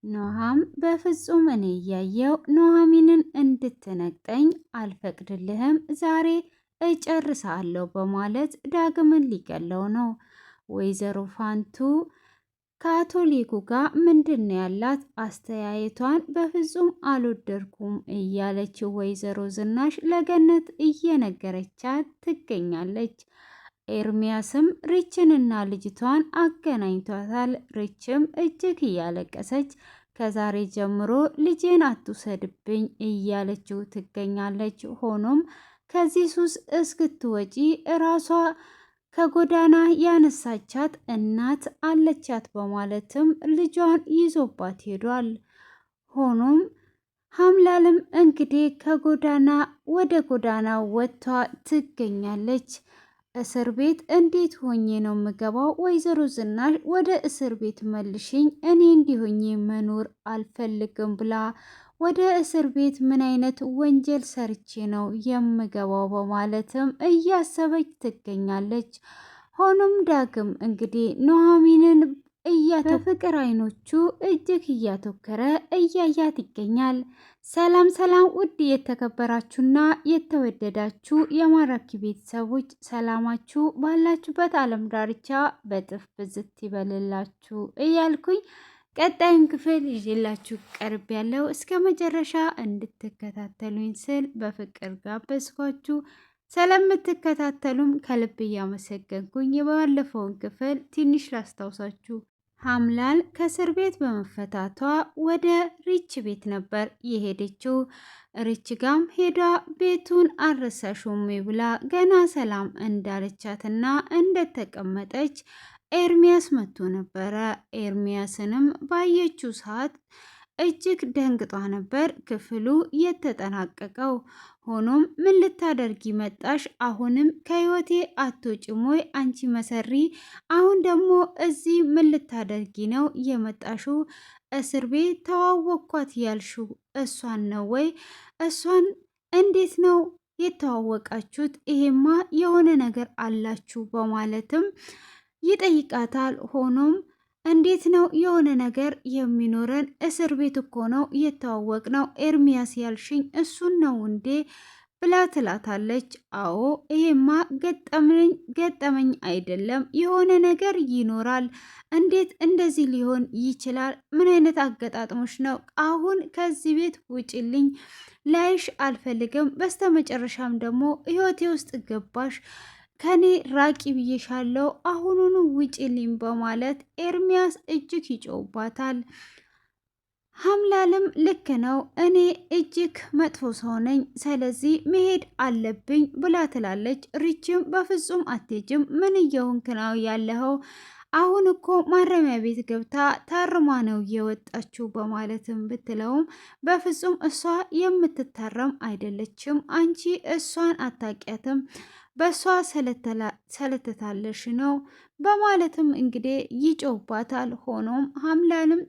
ኖሃም በፍጹም እኔ እያየው ኑሐሚንን እንድትነቅጠኝ አልፈቅድልህም፣ ዛሬ እጨርሳለሁ በማለት ዳግምን ሊገለው ነው። ወይዘሮ ፋንቱ ከአቶሊኩ ጋር ምንድን ያላት አስተያየቷን በፍጹም አልወደድኩም እያለችው ወይዘሮ ዝናሽ ለገነት እየነገረቻት ትገኛለች። ኤርሚያስም ሪችንና ልጅቷን አገናኝቷታል። ሪችም እጅግ እያለቀሰች ከዛሬ ጀምሮ ልጄን አትውሰድብኝ እያለችው ትገኛለች። ሆኖም ከዚህ ሱስ እስክትወጪ እራሷ ከጎዳና ያነሳቻት እናት አለቻት በማለትም ልጇን ይዞባት ሄዷል። ሆኖም ሀምላልም እንግዲህ ከጎዳና ወደ ጎዳና ወጥታ ትገኛለች። እስር ቤት እንዴት ሆኜ ነው የምገባው? ወይዘሮ ዝናሽ ወደ እስር ቤት መልሽኝ፣ እኔ እንዲሆኜ መኖር አልፈልግም ብላ ወደ እስር ቤት ምን አይነት ወንጀል ሰርቼ ነው የምገባው በማለትም እያሰበች ትገኛለች። ሆኖም ዳግም እንግዲህ ኑሐሚንን በፍቅር አይኖቹ እጅግ እያተኮረ እያያት ይገኛል። ሰላም ሰላም! ውድ የተከበራችሁና የተወደዳችሁ የማራኪ ቤተሰቦች ሰላማችሁ ባላችሁበት ዓለም ዳርቻ በጥፍ ብዝት ይበልላችሁ እያልኩኝ ቀጣዩን ክፍል ይዤላችሁ ቀርብ ያለው እስከ መጨረሻ እንድትከታተሉኝ ስል በፍቅር ጋበዝኳችሁ። ስለምትከታተሉም ከልብ እያመሰገንኩኝ የባለፈውን ክፍል ትንሽ ላስታውሳችሁ። ሀምላል ከእስር ቤት በመፈታቷ ወደ ሪች ቤት ነበር የሄደችው። ሪች ጋም ሄዳ ቤቱን አረሳሹም ብላ ገና ሰላም እንዳለቻትና እንደተቀመጠች ኤርሚያስ መጥቶ ነበረ። ኤርሚያስንም ባየችው ሰዓት እጅግ ደንግጧ ነበር ክፍሉ የተጠናቀቀው። ሆኖም ምን ልታደርጊ መጣሽ? አሁንም ከህይወቴ አትወጪም ወይ አንቺ መሰሪ? አሁን ደግሞ እዚህ ምን ልታደርጊ ነው የመጣሽው? እስር ቤት ተዋወቅኳት ያልሽው እሷን ነው ወይ? እሷን እንዴት ነው የተዋወቃችሁት? ይሄማ የሆነ ነገር አላችሁ በማለትም ይጠይቃታል። ሆኖም እንዴት ነው የሆነ ነገር የሚኖረን? እስር ቤት እኮ ነው የተዋወቅ ነው። ኤርሚያስ ያልሽኝ እሱን ነው እንዴ ብላ ትላታለች። አዎ ይሄማ ገጠመኝ አይደለም፣ የሆነ ነገር ይኖራል። እንዴት እንደዚህ ሊሆን ይችላል? ምን አይነት አገጣጥሞች ነው? አሁን ከዚህ ቤት ውጭልኝ፣ ላይሽ አልፈልግም። በስተመጨረሻም ደግሞ ህይወቴ ውስጥ ገባሽ፣ ከኔ ራቂ ብዬሻለው፣ አሁኑኑ ውጪልኝ በማለት ኤርሚያስ እጅግ ይጮውባታል። ሀምላልም ልክ ነው፣ እኔ እጅግ መጥፎ ሰው ነኝ፣ ስለዚህ መሄድ አለብኝ ብላ ትላለች። ሪችም በፍጹም አትሄጂም፣ ምን እየሆንክ ነው ያለኸው? አሁን እኮ ማረሚያ ቤት ገብታ ታርማ ነው የወጣችው በማለትም ብትለውም በፍጹም እሷ የምትታረም አይደለችም፣ አንቺ እሷን አታውቂያትም፣ በእሷ ሰለተታለሽ ነው በማለትም እንግዲህ ይጮባታል። ሆኖም ሀምላልም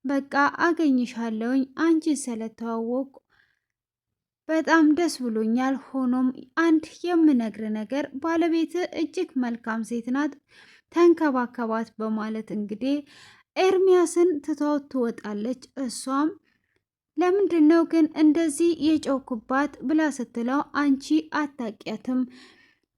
በቃ አገኝሻለሁኝ፣ አንቺ ስለተዋወቁ በጣም ደስ ብሎኛል። ሆኖም አንድ የምነግር ነገር ባለቤት እጅግ መልካም ሴት ናት፣ ተንከባከባት በማለት እንግዲህ ኤርሚያስን ትታው ትወጣለች። እሷም ለምንድን ነው ግን እንደዚህ የጮኩባት ብላ ስትለው አንቺ አታውቂያትም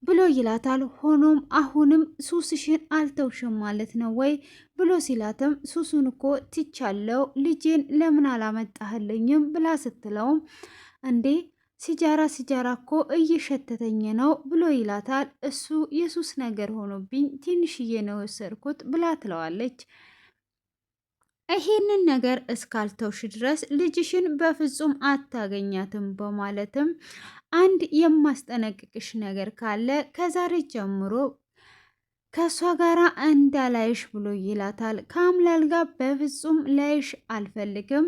ብሎ ይላታል። ሆኖም አሁንም ሱስሽን አልተውሽም ማለት ነው ወይ ብሎ ሲላትም ሱሱን እኮ ትቻለው፣ ልጄን ለምን አላመጣህልኝም ብላ ስትለውም እንዴ ሲጃራ እኮ እየሸተተኝ ነው ብሎ ይላታል። እሱ የሱስ ነገር ሆኖብኝ ትንሽዬ ነው የወሰድኩት ብላ ትለዋለች። ይሄንን ነገር እስካልተውሽ ድረስ ልጅሽን በፍጹም አታገኛትም በማለትም አንድ የማስጠነቅቅሽ ነገር ካለ ከዛሬ ጀምሮ ከእሷ ጋር እንዳላይሽ ብሎ ይላታል። ከአምላል ጋር በፍጹም ላይሽ አልፈልግም፣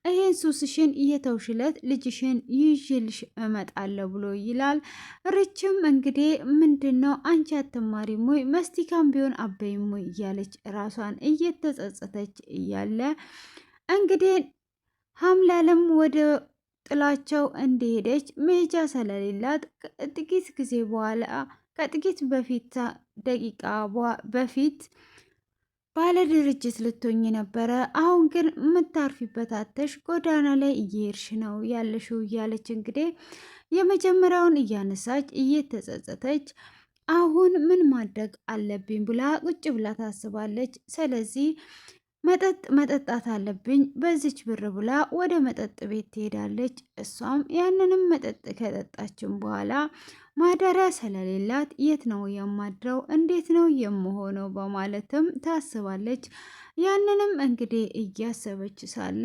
ይሄን ሱስሽን እየተውሽለት ልጅሽን ይዤልሽ እመጣለሁ ብሎ ይላል። ርችም እንግዲህ ምንድን ነው አንቺ አትማሪም ወይ መስቲካም ቢሆን አበይም ወይ እያለች ራሷን እየተጸጸተች እያለ እንግዲህ ሀምላልም ወደ ጥላቸው እንደሄደች መሄጃ ስለሌላት ጥቂት ጊዜ በኋላ ከጥቂት በፊት ደቂቃ በፊት ባለ ድርጅት ልትሆኝ ነበረ፣ አሁን ግን የምታርፊበት አተሽ ጎዳና ላይ እየሄድሽ ነው ያለሽው እያለች እንግዲህ የመጀመሪያውን እያነሳች እየተጸጸተች አሁን ምን ማድረግ አለብኝ ብላ ቁጭ ብላ ታስባለች። ስለዚህ መጠጥ መጠጣት አለብኝ በዚች ብር ብላ ወደ መጠጥ ቤት ትሄዳለች። እሷም ያንንም መጠጥ ከጠጣችን በኋላ ማደሪያ ስለሌላት የት ነው የማድረው? እንዴት ነው የምሆነው? በማለትም ታስባለች። ያንንም እንግዲህ እያሰበች ሳለ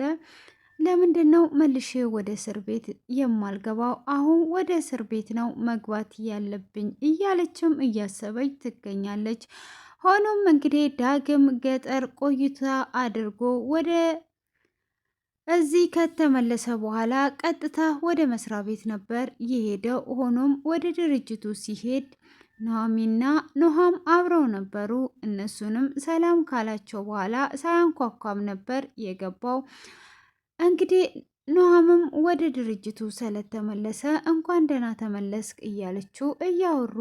ለምንድን ነው መልሼ ወደ እስር ቤት የማልገባው? አሁን ወደ እስር ቤት ነው መግባት ያለብኝ እያለችም እያሰበች ትገኛለች። ሆኖም እንግዲህ ዳግም ገጠር ቆይታ አድርጎ ወደ እዚህ ከተመለሰ በኋላ ቀጥታ ወደ መስሪያ ቤት ነበር የሄደው። ሆኖም ወደ ድርጅቱ ሲሄድ ኑሐሚንና ኑሐም አብረው ነበሩ። እነሱንም ሰላም ካላቸው በኋላ ሳያንኳኳም ነበር የገባው። እንግዲህ ኑሐምም ወደ ድርጅቱ ስለተመለሰ እንኳን ደህና ተመለስክ እያለችው እያወሩ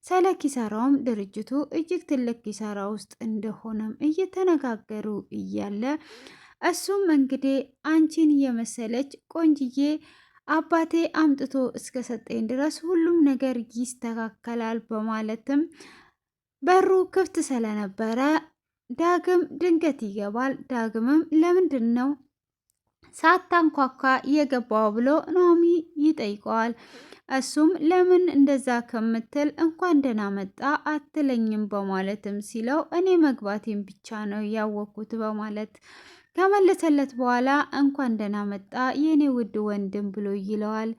ስለ ኪሳራውም ድርጅቱ እጅግ ትልቅ ኪሳራ ውስጥ እንደሆነም እየተነጋገሩ እያለ እሱም እንግዲህ አንቺን የመሰለች ቆንጅዬ አባቴ አምጥቶ እስከ ሰጠኝ ድረስ ሁሉም ነገር ይስተካከላል በማለትም በሩ ክፍት ስለነበረ ዳግም ድንገት ይገባል። ዳግምም ለምንድን ነው ሳታንኳኳ የገባው ብሎ ኑሐሚ ይጠይቀዋል። እሱም ለምን እንደዛ ከምትል እንኳን ደህና መጣ አትለኝም በማለትም ሲለው እኔ መግባቴን ብቻ ነው ያወቅኩት በማለት ከመለሰለት በኋላ እንኳን ደህና መጣ የኔ ውድ ወንድም ብሎ ይለዋል።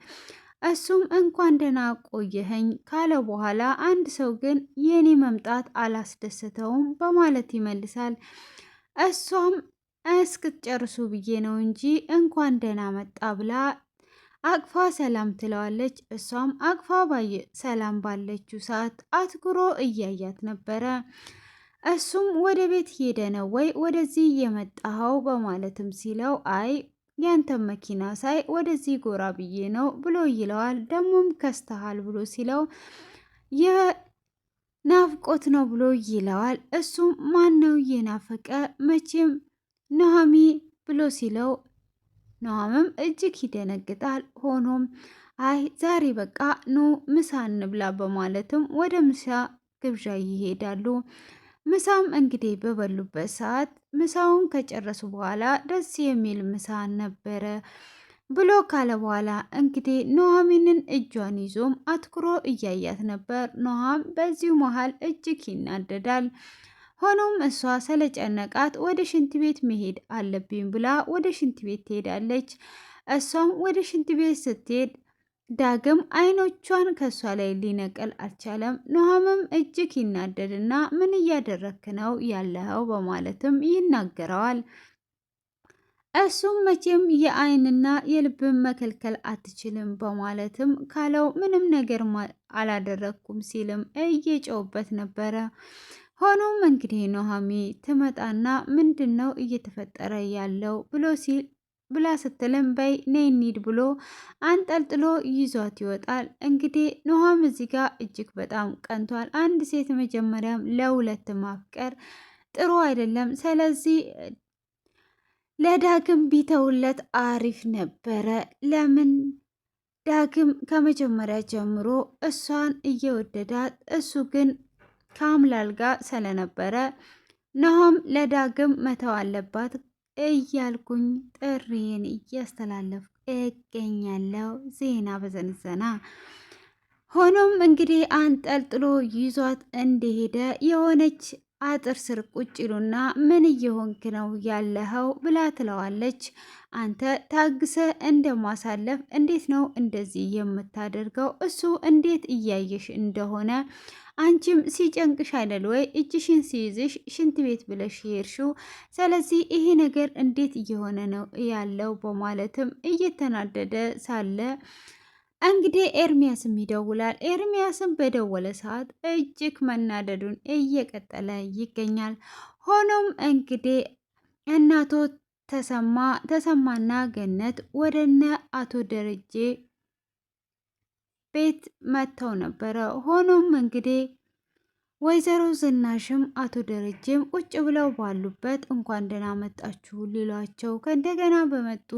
እሱም እንኳን ደህና ቆየኸኝ ካለ በኋላ አንድ ሰው ግን የኔ መምጣት አላስደሰተውም በማለት ይመልሳል። እሷም እስክትጨርሱ ብዬ ነው እንጂ እንኳን ደህና መጣ ብላ አቅፋ ሰላም ትለዋለች። እሷም አቅፋ ሰላም ባለችው ሰዓት አትኩሮ እያያት ነበረ። እሱም ወደ ቤት ሄደ ነው ወይ ወደዚህ የመጣኸው በማለትም ሲለው አይ ያንተን መኪና ሳይ ወደዚህ ጎራ ብዬ ነው ብሎ ይለዋል። ደሞም ከስተሃል ብሎ ሲለው የናፍቆት ነው ብሎ ይለዋል። እሱም ማን ነው የናፈቀ መቼም ኑሐሚ ብሎ ሲለው ኑሐምም እጅግ ይደነግጣል። ሆኖም አይ ዛሬ በቃ ኑ ምሳ እንብላ በማለትም ወደ ምሳ ግብዣ ይሄዳሉ። ምሳም እንግዲህ በበሉበት ሰዓት ምሳውን ከጨረሱ በኋላ ደስ የሚል ምሳ ነበረ ብሎ ካለ በኋላ እንግዲህ ኑሐሚንን እጇን ይዞም አትኩሮ እያያት ነበር። ኑሐም በዚሁ መሃል እጅግ ይናደዳል። ሆኖም እሷ ስለጨነቃት ወደ ሽንት ቤት መሄድ አለብኝ ብላ ወደ ሽንት ቤት ትሄዳለች። እሷም ወደ ሽንት ቤት ስትሄድ ዳግም አይኖቿን ከእሷ ላይ ሊነቀል አልቻለም። ኑሐምም እጅግ ይናደድና ምን እያደረክ ነው ያለኸው በማለትም ይናገረዋል። እሱም መቼም የአይንና የልብን መከልከል አትችልም በማለትም ካለው ምንም ነገር አላደረግኩም ሲልም እየጨውበት ነበረ። ሆኖም እንግዲህ ኑሐሚ ትመጣና ምንድን ነው እየተፈጠረ ያለው ብላ ስትልም በይ ነይ እንሂድ ብሎ አንጠልጥሎ ይዟት ይወጣል። እንግዲህ ኑሐም እዚህ ጋር እጅግ በጣም ቀንቷል። አንድ ሴት መጀመሪያም ለሁለት ማፍቀር ጥሩ አይደለም። ስለዚህ ለዳግም ቢተውለት አሪፍ ነበረ። ለምን ዳግም ከመጀመሪያ ጀምሮ እሷን እየወደዳት እሱ ግን ከአምላል ጋር ስለነበረ ኑሐም ለዳግም መተው አለባት እያልኩኝ ጥሪዬን እያስተላለፍኩ እገኛለሁ። ዜና በዘነዘና። ሆኖም እንግዲህ አንጠልጥሎ ይዟት እንደሄደ የሆነች አጥር ስር ቁጭ ይሉና ምን እየሆንክ ነው ያለኸው ብላ ትለዋለች። አንተ ታግሰ እንደማሳለፍ እንዴት ነው እንደዚህ የምታደርገው? እሱ እንዴት እያየሽ እንደሆነ አንቺም ሲጨንቅሽ አይደል ወይ እጅሽን ሲይዝሽ ሽንት ቤት ብለሽ ሄድሽው? ስለዚህ ይሄ ነገር እንዴት እየሆነ ነው ያለው በማለትም እየተናደደ ሳለ እንግዲህ ኤርሚያስም ይደውላል። ኤርሚያስም በደወለ ሰዓት እጅግ መናደዱን እየቀጠለ ይገኛል። ሆኖም እንግዲህ እናቶ ተሰማና ገነት ወደነ አቶ ደረጀ ቤት መጥተው ነበረ። ሆኖም እንግዲህ ወይዘሮ ዝናሽም አቶ ደረጀም ቁጭ ብለው ባሉበት እንኳን ደህና መጣችሁ ሊሏቸው ከእንደገና በመጡ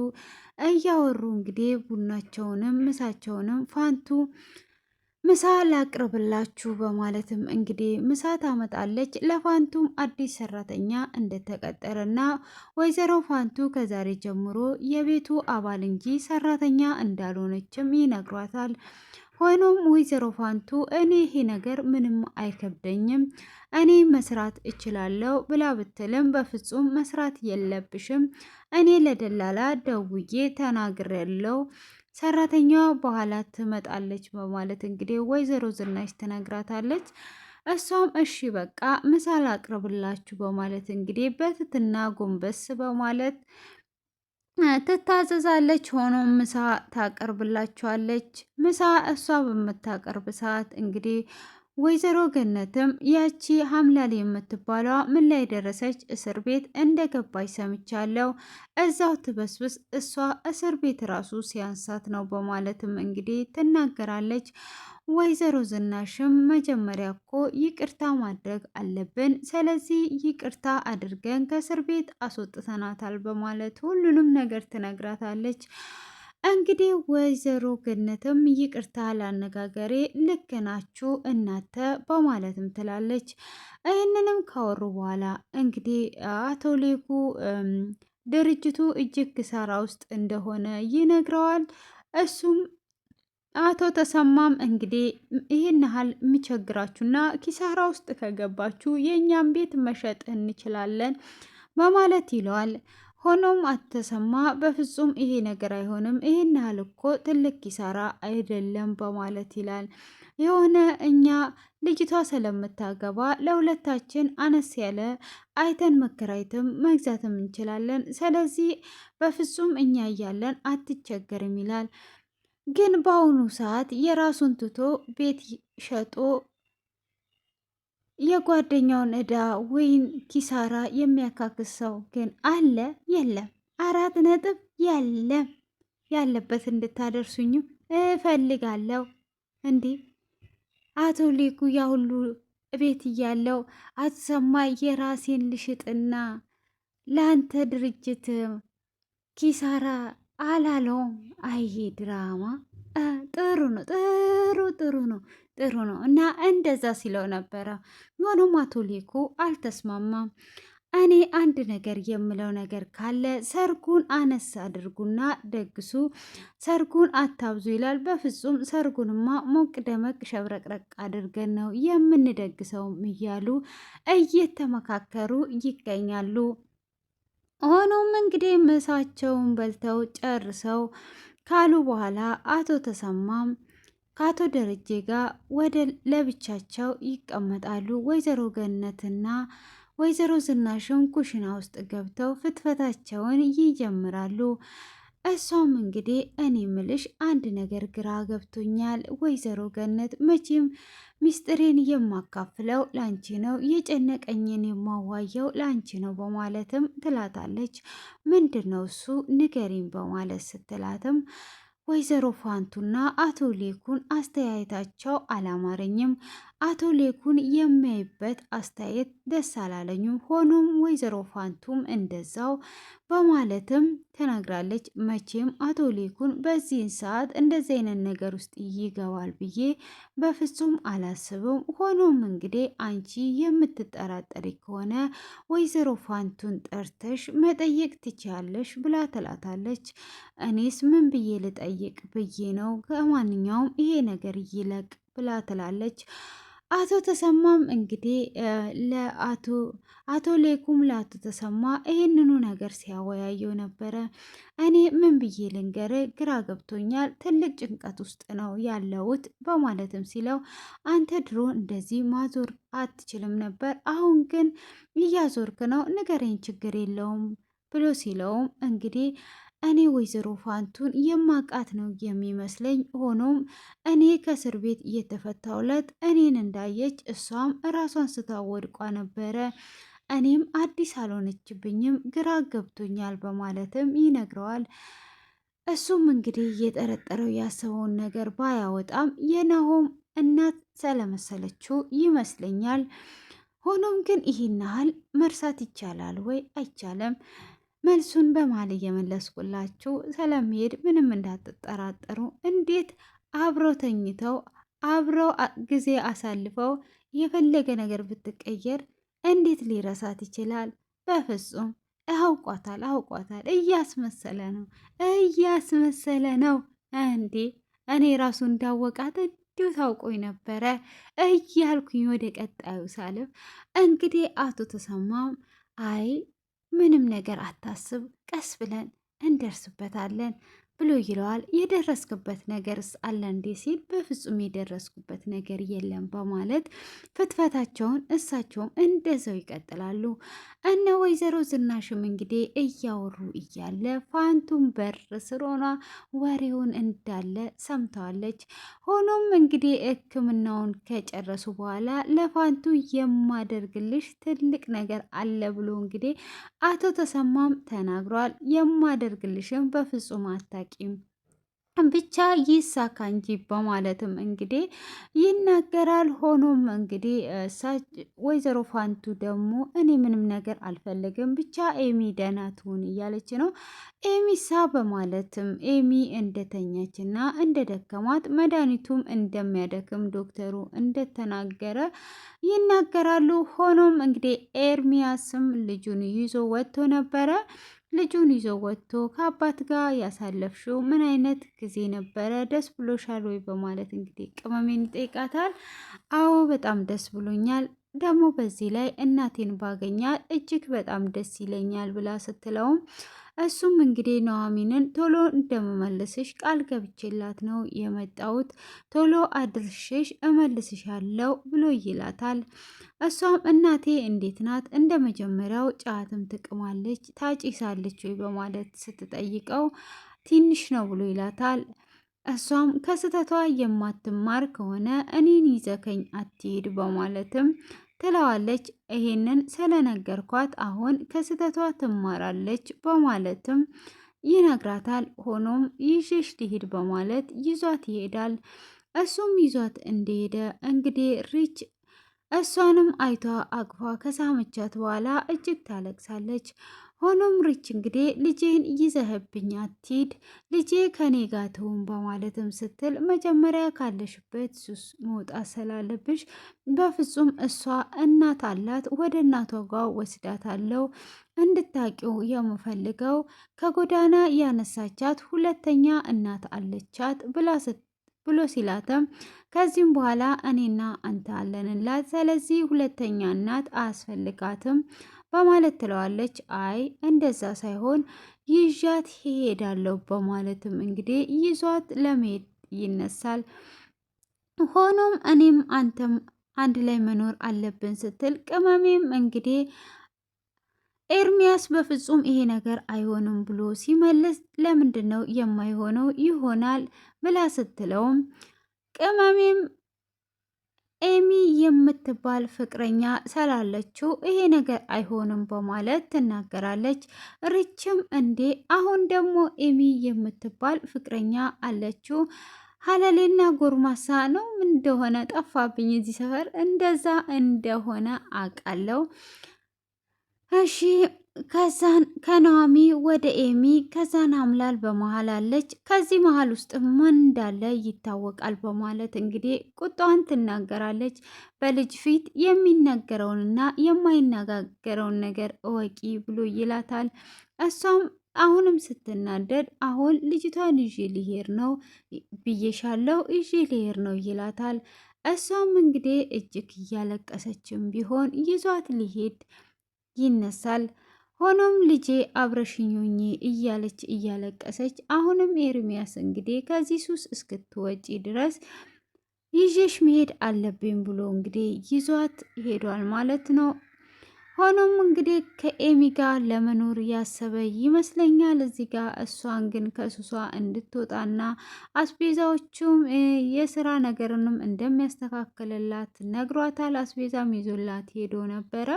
እያወሩ እንግዲህ ቡናቸውንም ምሳቸውንም ፋንቱ ምሳ ላቅርብላችሁ በማለትም እንግዲህ ምሳ ታመጣለች። ለፋንቱም አዲስ ሰራተኛ እንደተቀጠረና ወይዘሮ ፋንቱ ከዛሬ ጀምሮ የቤቱ አባል እንጂ ሰራተኛ እንዳልሆነችም ይነግሯታል። ሆኖም ወይዘሮ ፋንቱ እኔ ይሄ ነገር ምንም አይከብደኝም እኔ መስራት እችላለሁ ብላ ብትልም በፍጹም መስራት የለብሽም እኔ ለደላላ ደውዬ ተናግሬያለሁ ሰራተኛዋ በኋላ ትመጣለች በማለት እንግዲህ ወይዘሮ ዝናሽ ትነግራታለች። እሷም እሺ በቃ ምሳ ላቅርብላችሁ በማለት እንግዲህ በትትና ጎንበስ በማለት ትታዘዛለች። ሆኖም ምሳ ታቀርብላችኋለች። ምሳ እሷ በምታቀርብ ሰዓት እንግዲህ ወይዘሮ ገነትም ያቺ ሀምላል የምትባለዋ ምን ላይ ደረሰች? እስር ቤት እንደገባች ሰምቻለሁ። እዛው ትበስብስ፣ እሷ እስር ቤት ራሱ ሲያንሳት ነው በማለትም እንግዲህ ትናገራለች። ወይዘሮ ዝናሽም መጀመሪያ እኮ ይቅርታ ማድረግ አለብን፣ ስለዚህ ይቅርታ አድርገን ከእስር ቤት አስወጥተናታል በማለት ሁሉንም ነገር ትነግራታለች። እንግዲህ ወይዘሮ ገነትም ይቅርታ ላነጋገሬ ልክ ናችሁ እናተ በማለትም ትላለች። ይህንንም ካወሩ በኋላ እንግዲህ አቶ ሌኩ ድርጅቱ እጅግ ኪሳራ ውስጥ እንደሆነ ይነግረዋል። እሱም አቶ ተሰማም እንግዲህ ይህን ያህል የሚቸግራችሁና ኪሳራ ውስጥ ከገባችሁ የእኛም ቤት መሸጥ እንችላለን በማለት ይለዋል። ሆኖም አቶ ተሰማ በፍጹም ይሄ ነገር አይሆንም፣ ይህን ያህል እኮ ትልቅ ኪሳራ አይደለም በማለት ይላል። የሆነ እኛ ልጅቷ ስለምታገባ ለሁለታችን አነስ ያለ አይተን መከራየትም መግዛትም እንችላለን፣ ስለዚህ በፍጹም እኛ እያለን አትቸገርም ይላል። ግን በአሁኑ ሰዓት የራሱን ትቶ ቤት ሸጦ የጓደኛውን ዕዳ ወይም ኪሳራ የሚያካክስ ሰው ግን አለ? የለም። 4 የለም። ያለበት እንድታደርሱኝም እፈልጋለሁ። እንዲህ አቶ ሊኩ ያ ሁሉ ቤት እያለው አትሰማ የራሴን ልሽጥና ለአንተ ድርጅት ኪሳራ አላለውም። አይ ድራማ ጥሩ ነው፣ ጥሩ ነው፣ ጥሩ ነው። እና እንደዛ ሲለው ነበረ። ሆኖም አቶ ሊኩ አልተስማማም። እኔ አንድ ነገር የምለው ነገር ካለ ሰርጉን አነስ አድርጉና ደግሱ፣ ሰርጉን አታብዙ ይላል። በፍጹም ሰርጉንማ ሞቅ ደመቅ ሸብረቅረቅ አድርገን ነው የምንደግሰውም እያሉ እየተመካከሩ ይገኛሉ። ሆኖም እንግዲህ ምሳቸውን በልተው ጨርሰው ካሉ በኋላ አቶ ተሰማም ከአቶ ደረጀ ጋር ወደ ለብቻቸው ይቀመጣሉ። ወይዘሮ ገነትና ወይዘሮ ዝናሽም ኩሽና ውስጥ ገብተው ፍትፈታቸውን ይጀምራሉ። እሷም እንግዲህ እኔ ምልሽ አንድ ነገር ግራ ገብቶኛል ወይዘሮ ገነት፣ መቼም ሚስጥሬን የማካፍለው ላንቺ ነው፣ የጨነቀኝን የማዋየው ላንቺ ነው በማለትም ትላታለች። ምንድን ነው እሱ ንገሪኝ በማለት ስትላትም ወይዘሮ ፋንቱና አቶ ሌኩን አስተያየታቸው አላማረኝም። አቶ ሌኩን የሚያይበት አስተያየት ደስ አላለኝም። ሆኖም ወይዘሮ ፋንቱም እንደዛው በማለትም ተናግራለች። መቼም አቶ ሌኩን በዚህን ሰዓት እንደዚህ አይነት ነገር ውስጥ ይገባል ብዬ በፍጹም አላስብም። ሆኖም እንግዲህ አንቺ የምትጠራጠሪ ከሆነ ወይዘሮ ፋንቱን ጠርተሽ መጠየቅ ትችያለሽ ብላ ትላታለች። እኔስ ምን ብዬ ልጠይቅ ብዬ ነው፣ ከማንኛውም ይሄ ነገር ይለቅ ብላ ትላለች። አቶ ተሰማም እንግዲህ አቶ ሌኩም ለአቶ ተሰማ ይህንኑ ነገር ሲያወያየው ነበረ። እኔ ምን ብዬ ልንገር፣ ግራ ገብቶኛል፣ ትልቅ ጭንቀት ውስጥ ነው ያለሁት በማለትም ሲለው አንተ ድሮ እንደዚህ ማዞር አትችልም ነበር፣ አሁን ግን እያዞርክ ነው፣ ንገረኝ፣ ችግር የለውም ብሎ ሲለውም እንግዲህ እኔ ወይዘሮ ፋንቱን የማቃት ነው የሚመስለኝ። ሆኖም እኔ ከእስር ቤት እየተፈታውለት እኔን እንዳየች እሷም ራሷን ስታወድቋ ነበረ። እኔም አዲስ አልሆነችብኝም፣ ግራ ገብቶኛል በማለትም ይነግረዋል። እሱም እንግዲህ እየጠረጠረው ያሰበውን ነገር ባያወጣም የናሆም እናት ስለመሰለችው ይመስለኛል። ሆኖም ግን ይህን ያህል መርሳት ይቻላል ወይ? አይቻልም። መልሱን በመሀል እየመለስኩላችሁ ስለሚሄድ ምንም እንዳትጠራጠሩ። እንዴት አብረው ተኝተው አብረው ጊዜ አሳልፈው የፈለገ ነገር ብትቀየር እንዴት ሊረሳት ይችላል? በፍጹም። አውቋታል። እያስመሰለ ነው እንዴ! እኔ ራሱ እንዳወቃት እንዲሁ ታውቆኝ ነበረ እያልኩኝ ወደ ቀጣዩ ሳልፍ እንግዲህ አቶ ተሰማም አይ ምንም ነገር አታስብ፣ ቀስ ብለን እንደርስበታለን ብሎ ይለዋል። የደረስክበት ነገርስ አለ እንዴ ሲል በፍጹም የደረስኩበት ነገር የለም በማለት ፍትፈታቸውን እሳቸውም እንደዛው ይቀጥላሉ። እነ ወይዘሮ ዝናሽም እንግዲህ እያወሩ እያለ ፋንቱም በር ስር ሆና ወሬውን እንዳለ ሰምተዋለች። ሆኖም እንግዲህ ሕክምናውን ከጨረሱ በኋላ ለፋንቱ የማደርግልሽ ትልቅ ነገር አለ ብሎ እንግዲህ አቶ ተሰማም ተናግሯል። የማደርግልሽም በፍጹም አታቂም ብቻ ይሳካ እንጂ በማለትም እንግዲህ ይናገራል። ሆኖም እንግዲህ ወይዘሮ ፋንቱ ደግሞ እኔ ምንም ነገር አልፈልግም ብቻ ኤሚ ደህና ትሁን እያለች ነው። ኤሚሳ በማለትም ኤሚ እንደተኛችና እንደደከማት መድኃኒቱም እንደሚያደክም ዶክተሩ እንደተናገረ ይናገራሉ። ሆኖም እንግዲህ ኤርሚያስም ልጁን ይዞ ወጥቶ ነበረ። ልጁን ይዞ ወጥቶ ከአባት ጋር ያሳለፍሽው ምን አይነት ጊዜ ነበረ? ደስ ብሎሻል ወይ? በማለት እንግዲህ ቅመሜን ይጠይቃታል። አዎ በጣም ደስ ብሎኛል፣ ደግሞ በዚህ ላይ እናቴን ባገኛት እጅግ በጣም ደስ ይለኛል ብላ ስትለውም እሱም እንግዲህ ኑሐሚንን ቶሎ እንደምመልስሽ ቃል ገብቼላት ነው የመጣሁት፣ ቶሎ አድርሽሽ እመልስሻለሁ ብሎ ይላታል። እሷም እናቴ እንዴት ናት? እንደ መጀመሪያው ጫትም ትቅማለች ታጪሳለች ወይ? በማለት ስትጠይቀው ትንሽ ነው ብሎ ይላታል። እሷም ከስህተቷ የማትማር ከሆነ እኔን ይዘከኝ አትሄድ በማለትም ትለዋለች። ይሄንን ስለነገርኳት አሁን ከስህተቷ ትማራለች በማለትም ይነግራታል። ሆኖም ይዤሽ ልሂድ በማለት ይዟት ይሄዳል። እሱም ይዟት እንደሄደ እንግዲህ ሪች እሷንም አይቷ አቅፏ ከሳመቻት በኋላ እጅግ ታለቅሳለች። ሆኖም ሪች እንግዲህ ልጄን ይዘህብኝ አትሂድ፣ ልጄ ከኔ ጋር ትሁን በማለትም ስትል መጀመሪያ ካለሽበት ሱስ መውጣት ስላለብሽ በፍጹም እሷ እናት አላት፣ ወደ እናቷ ጋር ወስዳታለሁ። እንድታቂው የምፈልገው ከጎዳና ያነሳቻት ሁለተኛ እናት አለቻት ብሎ ሲላተም ከዚህም በኋላ እኔና አንተ አለንላት፣ ስለዚህ ሁለተኛ እናት አያስፈልጋትም በማለት ትለዋለች። አይ እንደዛ ሳይሆን ይዣት ይሄዳለሁ በማለትም እንግዲህ ይዟት ለመሄድ ይነሳል። ሆኖም እኔም አንተም አንድ ላይ መኖር አለብን ስትል ቅመሜም እንግዲህ ኤርሚያስ በፍጹም ይሄ ነገር አይሆንም ብሎ ሲመልስ ለምንድን ነው የማይሆነው? ይሆናል ብላ ስትለውም ቅመሜም ኤሚ የምትባል ፍቅረኛ ስላለችው ይሄ ነገር አይሆንም በማለት ትናገራለች። ሪችም እንዴ አሁን ደግሞ ኤሚ የምትባል ፍቅረኛ አለችው ሀለሌና ጎርማሳ ነው ምን እንደሆነ ጠፋብኝ እዚህ ሰፈር፣ እንደዛ እንደሆነ አውቃለሁ። እሺ ከዛን ከናሚ ወደ ኤሚ ከዛን አምላል በመሀል አለች። ከዚህ መሀል ውስጥ ማን እንዳለ ይታወቃል በማለት እንግዲህ ቁጣዋን ትናገራለች። በልጅ ፊት የሚነገረውንና የማይነጋገረውን ነገር እወቂ ብሎ ይላታል። እሷም አሁንም ስትናደድ አሁን ልጅቷን ይዤ ልሄድ ነው ብዬሻለሁ፣ ይዤ ልሄድ ነው ይላታል። እሷም እንግዲህ እጅግ እያለቀሰችም ቢሆን ይዟት ሊሄድ ይነሳል። ሆኖም ልጄ አብረሽኞኝ እያለች እያለቀሰች አሁንም ኤርሚያስ እንግዲህ ከዚህ ሱስ እስክትወጪ ድረስ ይዤሽ መሄድ አለብኝ ብሎ እንግዲህ ይዟት ሄዷል ማለት ነው። ሆኖም እንግዲህ ከኤሚ ጋር ለመኖር ያሰበ ይመስለኛል እዚህ ጋር። እሷን ግን ከሱሷ እንድትወጣና አስቤዛዎቹም የስራ ነገርንም እንደሚያስተካክልላት ነግሯታል። አስቤዛም ይዞላት ሄዶ ነበረ።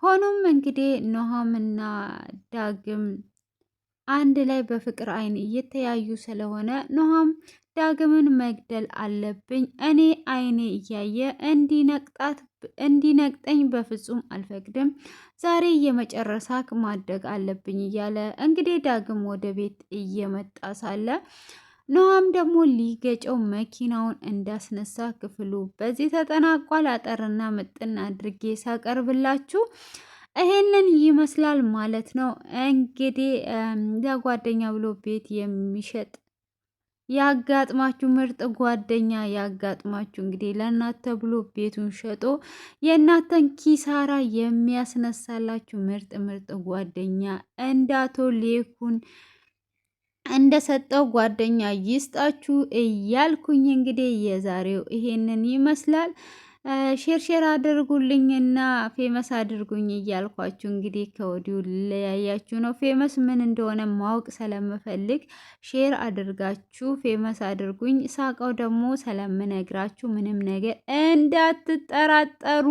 ሆኖም እንግዲህ ኑሐሚንና ዳግም አንድ ላይ በፍቅር አይን እየተያዩ ስለሆነ ኑሐሚን ዳግምን መግደል አለብኝ። እኔ አይኔ እያየ እንዲነቅጠኝ በፍጹም አልፈቅድም። ዛሬ የመጨረሻክ ማድረግ አለብኝ እያለ እንግዲህ ዳግም ወደ ቤት እየመጣ ሳለ ኖሃም ደግሞ ሊገጨው መኪናውን እንዳስነሳ ክፍሉ በዚህ ተጠናቋል። አጠርና ምጥን አድርጌ ሳቀርብላችሁ ይሄንን ይመስላል ማለት ነው። እንግዲህ ለጓደኛ ብሎ ቤት የሚሸጥ ያጋጥማችሁ፣ ምርጥ ጓደኛ ያጋጥማችሁ። እንግዲህ ለእናት ተብሎ ቤቱን ሸጦ የእናተን ኪሳራ የሚያስነሳላችሁ ምርጥ ምርጥ ጓደኛ እንዳቶ ሌኩን እንደሰጠው ጓደኛ ይስጣችሁ እያልኩኝ እንግዲህ የዛሬው ይሄንን ይመስላል። ሼር አድርጉልኝና ፌመስ አድርጉኝ እያልኳችሁ እንግዲህ ከወዲሁ ለያያችሁ ነው። ፌመስ ምን እንደሆነ ማወቅ ስለምፈልግ ሼር አድርጋችሁ ፌመስ አድርጉኝ። ሳቀው ደግሞ ስለምነግራችሁ ምንም ነገር እንዳትጠራጠሩ።